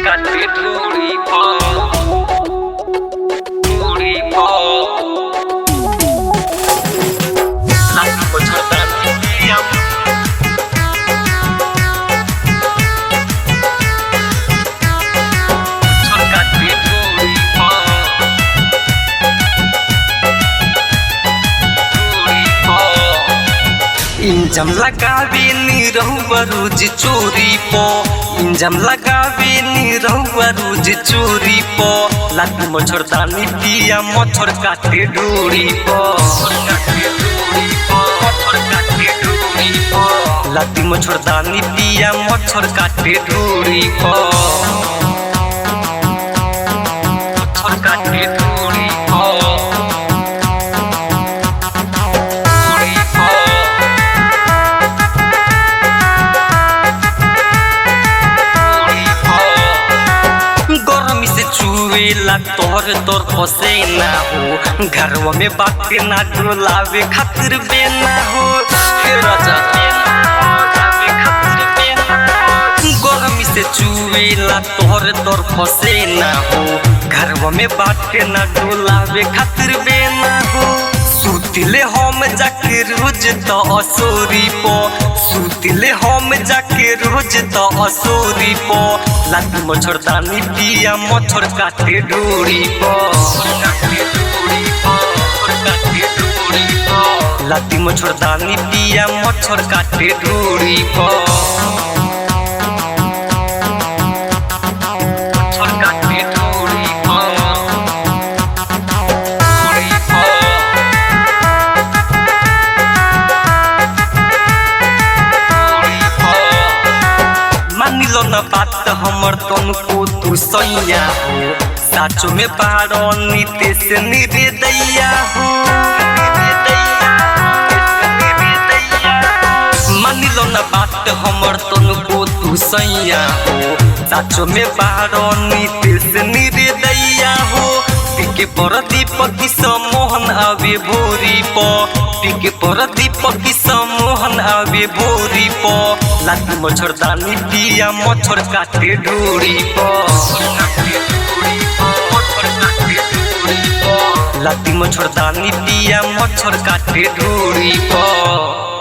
काटे डोरी डोरी लाख मच्छरदानी पिया मच्छर काटे डोरी इंजम लगावे नी रहुआ रोज चोरी पो इंजम लगावे नी रहुआ रोज चोरी पो लाठी मच्छरदानी पिया मच्छर काटे डोरी पो लाठी मच्छरदानी पिया मच्छर काटे डोरी पो मच्छर काटे डोरी पो चुवेला तोर तोर पसेना हो घरवा में बात ना डोलावे खातिर बेना हो राजा गर्मी से चुवेला तोर तोर पसेना हो घरवा में बात ना डोलावे खातिर बेना हो सुतिले हम जाके रोज तो असोरी पो सुतिले हम जाके रोज तो असोरी पो लाठी मच्छरदानी पिया मच्छर काटे डोरी पो लाठी मच्छरदानी पिया मच्छर काटे डोरी पो मच्छर काटे डोरी पो मानिलो न बात हमर तनको तू सैया हो साचो में पारो नीते से निर्दया हो मानिलो न बात हमर तनको तू सैया हो साचो में पारो नीते से निर्दया हो पिके पर दीपक समोहन आवे भोरी पो पिके पर दीपक समोहन आवे भोरी पो लाठी मच्छरदानी पिया मच्छर काटे डोरी पो लाठी मच्छरदानी पिया मच्छर काटे डोरी पो।